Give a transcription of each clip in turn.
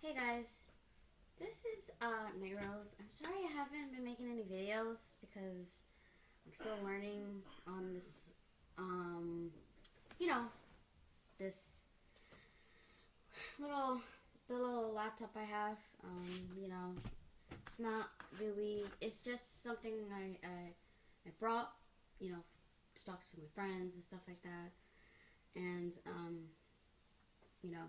Hey guys, this is Night Rose. I'm sorry I haven't been making any videos because I'm still learning on this, um, you know, this little the little laptop I have. It's not really. It's just something I brought, to talk to my friends and stuff like that, and you know,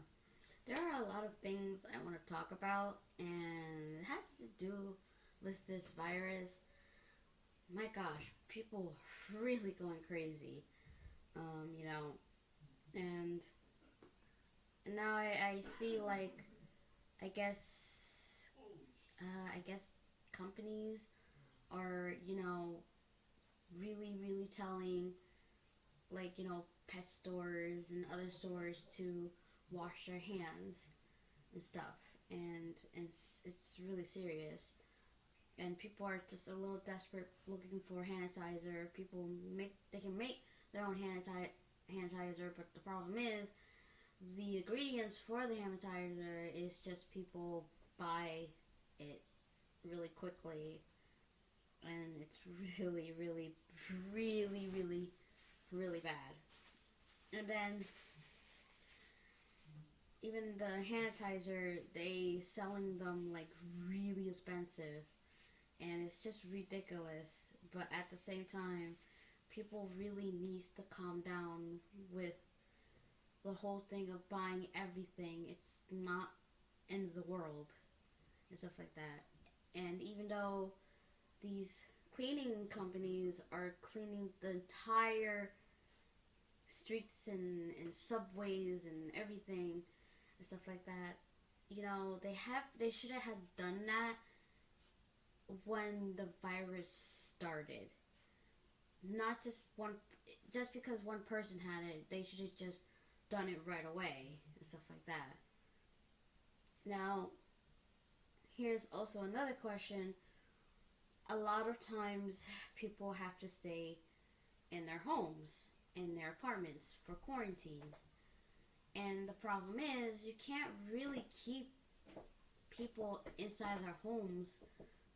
there are a lot of things I want to talk about, and it has to do with this virus. My gosh, people are really going crazy, you know, and now I see like I guess I guess companies are really telling pet stores and other stores to wash their hands and stuff, and it's really serious. And people are just a little desperate looking for hand sanitizer. They can make their own hand sanitizer, but the problem is the ingredients for the hand sanitizer is just people buy it really quickly, and it's really bad. And then even the hand sanitizer, they selling them like really expensive, and it's just ridiculous. But at the same time, people really needs to calm down with the whole thing of buying everything. It's not end of the world and stuff like that. And even though these cleaning companies are cleaning the entire streets and subways and everything and stuff like that, they should have had done that when the virus started. Not just because one person had it, they should have just done it right away and stuff like that. Now, here's also another question. A lot of times people have to stay in their homes, in their apartments for quarantine. And the problem is you can't really keep people inside their homes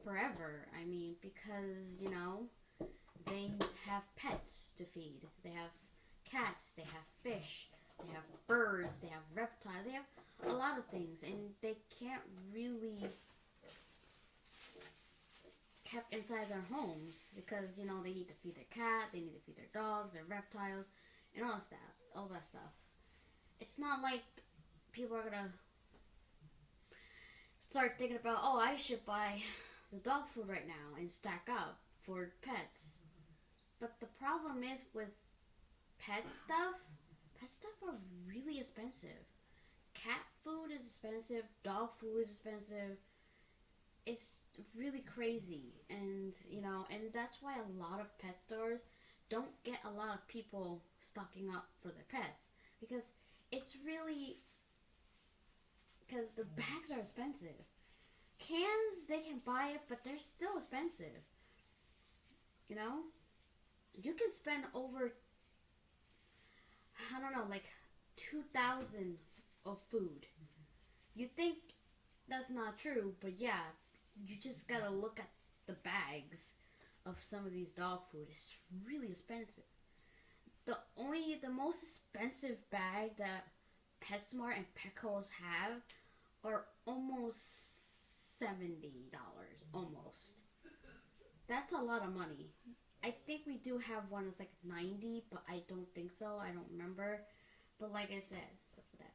forever. I mean, because, they have pets to feed. They have cats, they have fish, they have birds, they have reptiles, they have a lot of things, and they can't really kept inside their homes because they need to feed their cat, they need to feed their dogs, their reptiles, and all that stuff. It's not like people are gonna start thinking about, oh, I should buy the dog food right now and stack up for pets. But the problem is with pet stuff are really expensive. Cat food is expensive, dog food is expensive. It's really crazy, and that's why a lot of pet stores don't get a lot of people stocking up for their pets because it's really because the bags are expensive. Cans, they can buy it, but they're still expensive. You know, you can spend over, I don't know, like 2,000 of food. You think that's not true, but yeah, you just gotta look at the bags of some of these dog food. It's really expensive. The most expensive bag that PetSmart and Petco's have are almost $70. Almost. That's a lot of money. I think we do have one that's like 90, but I don't think so. I don't remember. But like I said, stuff like that.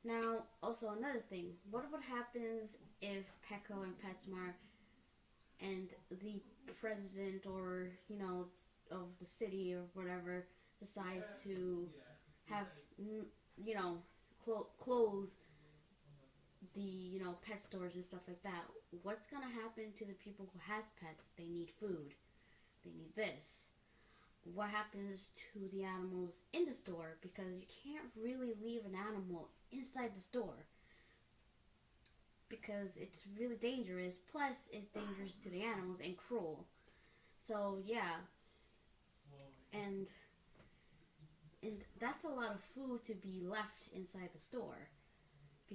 Now, also another thing. What happens if Petco and PetSmart and the president or, of the city or whatever decides to have, close the, pet stores and stuff like that? What's going to happen to the people who has pets? They need food. They need this. What happens to the animals in the store? Because you can't really leave an animal inside the store because it's really dangerous. Plus, it's dangerous to the animals and cruel. So yeah, and and that's a lot of food to be left inside the store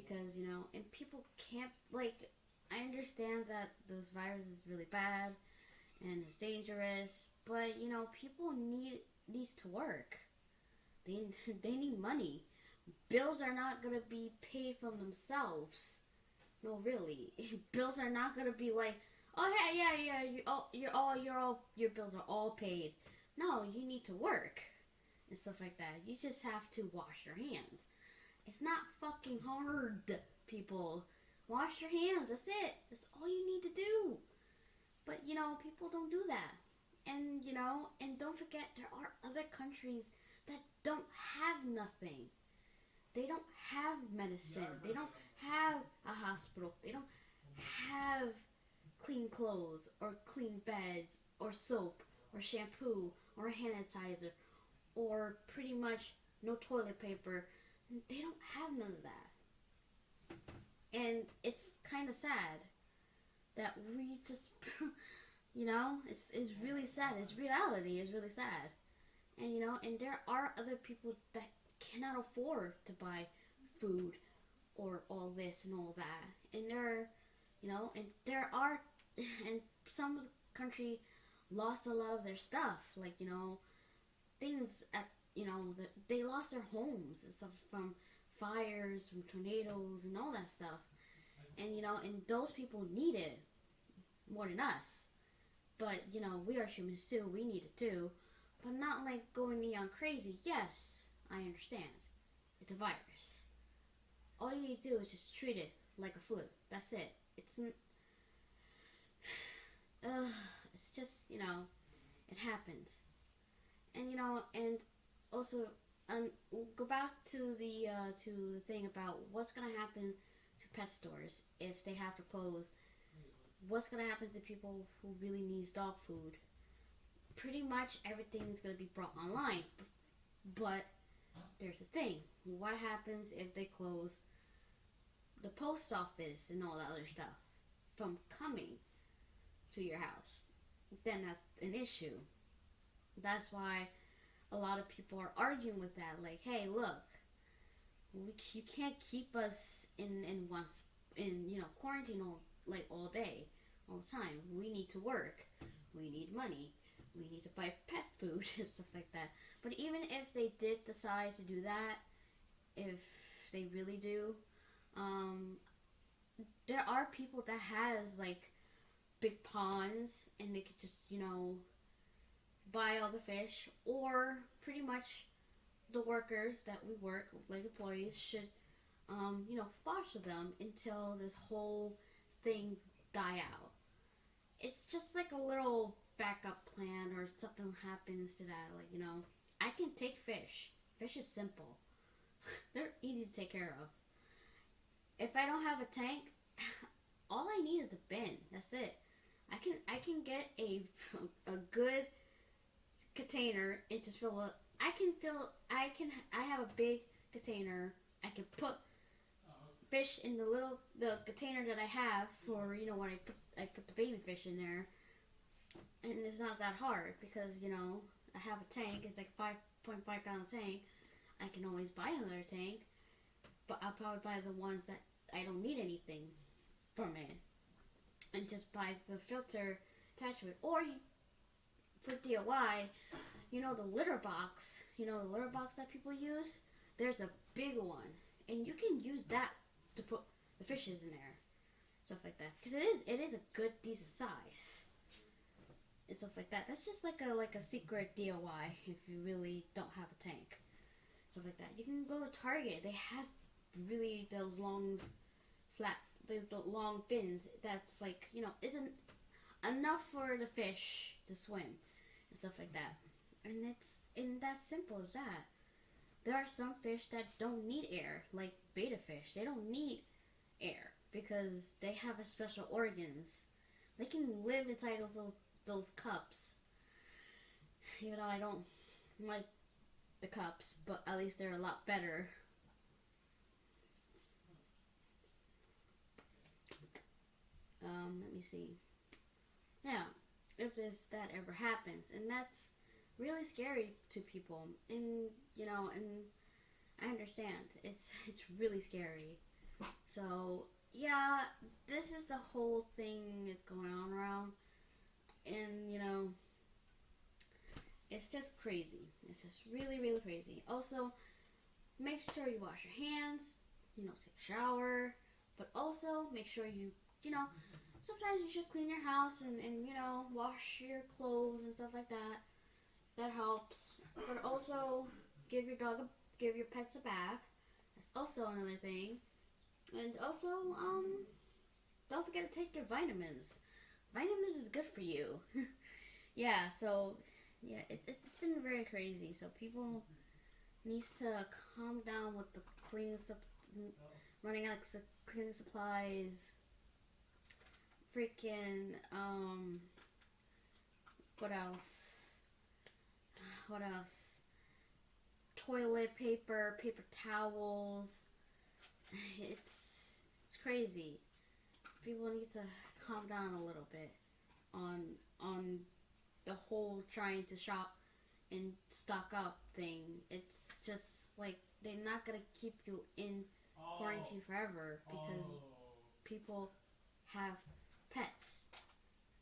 because and people can't, like, I understand that this virus is really bad and it's dangerous, but people needs to work. They they need money. Bills are not gonna be paid from themselves. No, really, bills are not gonna be like, oh hey, yeah, your bills are all paid. No, you need to work and stuff like that. You just have to wash your hands. It's not fucking hard, people. Wash your hands. That's it. That's all you need to do. But people don't do that. And don't forget, there are other countries that don't have nothing. They don't have medicine. They don't have a hospital. They don't have clean clothes or clean beds or soap or shampoo or hand sanitizer or pretty much no toilet paper. They don't have none of that. And it's kind of sad that we just, it's really sad. It's reality. It's really sad. And there are other people that cannot afford to buy food or all this and all that. And and some of the country lost a lot of their stuff, like, things at, they lost their homes and stuff from fires, from tornadoes and all that stuff. And those people need it more than us. But, we are humans too. We need it too. But not like going neon crazy. Yes, I understand. It's a virus. All you need to do is just treat it like a flu. That's it. It's just, it happens. And, and also, we'll go back to the thing about what's going to happen to pet stores if they have to close. What's going to happen to people who really needs dog food? Pretty much everything's going to be brought online. But there's a thing. What happens if they close the post office and all that other stuff from coming to your house? Then that's an issue. That's why a lot of people are arguing with that. Like, hey, look, you can't keep us in quarantine all day, all the time. We need to work. We need money. We need to buy pet food and stuff like that. But even if they did decide to do that, if they really do, there are people that has like big ponds and they could just buy all the fish, or pretty much the workers that we work like employees should foster them until this whole thing die out. It's just like a little backup plan, or something happens to that, like, I can take fish. Fish is simple. They're easy to take care of. If I don't have a tank, all I need is a bin. That's it. I can get a good container and just fill it. I have a big container. I can put fish in the container that I have for when I put the baby fish in there. And it's not that hard because, I have a tank. It's like 5.5 gallon tank. I can always buy another tank. But I'll probably buy the ones that I don't need anything from it. And just buy the filter attached to it. Or for DIY, the litter box. The litter box that people use? There's a big one. And you can use that to put the fishes in there. Stuff like that. Because it is a good, decent size. And stuff like that. That's just like a secret DIY if you really don't have a tank. Stuff like that. You can go to Target. They have really those long bins that's like, isn't enough for the fish to swim and stuff like that. And it's that simple as that. There are some fish that don't need air, like betta fish. They don't need air because they have a special organs. They can live inside those cups. Even though I don't like the cups, but at least they're a lot better. Let me see. Now, if that ever happens, and that's really scary to people, and and I understand it's really scary, So yeah, this is the whole thing that's going on around, and it's just crazy. It's just really, really crazy. Also, make sure you wash your hands. Take a shower, but also make sure you sometimes you should clean your house and wash your clothes and stuff like that. That helps. But also give your pets a bath. That's also another thing. And also, don't forget to take your vitamins. Vitamins is good for you. Yeah. So, yeah, it's been very crazy. So people needs to calm down with the running out of cleaning supplies. Freaking what else? What else? Toilet paper, paper towels. It's crazy. People need to calm down a little bit on the whole trying to shop and stock up thing. It's just like they're not gonna keep you in quarantine forever because people have pets.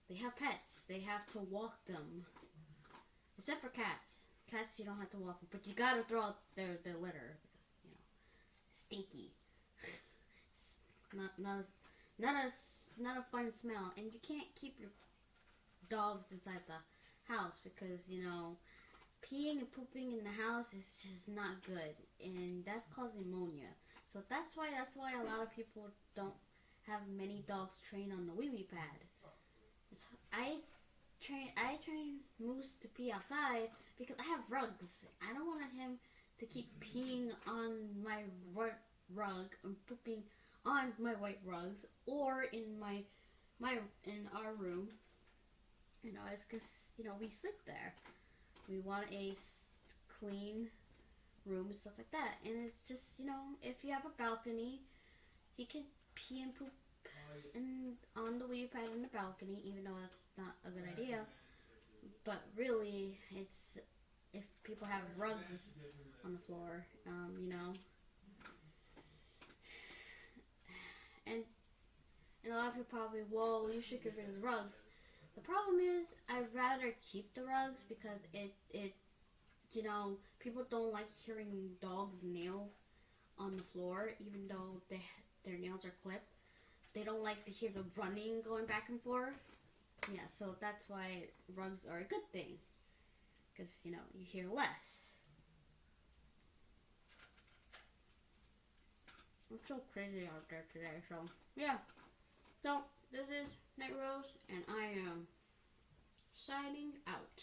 They have pets. They have to walk them. Except for cats. Cats you don't have to walk them, but you gotta throw out their litter because it's stinky. It's not a fun smell, and you can't keep your dogs inside the house because peeing and pooping in the house is just not good, and that's causing pneumonia. So that's why a lot of people don't have many dogs trained on the wee wee pad. I train Moose to pee outside because I have rugs. I don't want him to keep peeing on my rug and pooping on my white rugs or in in our room. It's because we sleep there. We want a clean room and stuff like that. And it's just if you have a balcony, he can pee and poop on the wee pad in the balcony, even though that's not a good idea. But really, it's if people have rugs on the floor, and a lot of people probably, well, you should get rid of the rugs. The problem is, I'd rather keep the rugs because people don't like hearing dogs' nails on the floor, even though their nails are clipped. They don't like to hear the running going back and forth. Yeah, so that's why rugs are a good thing. Because, you hear less. It's so crazy out there today, so, yeah. So, this is Night Rose, and I am signing out.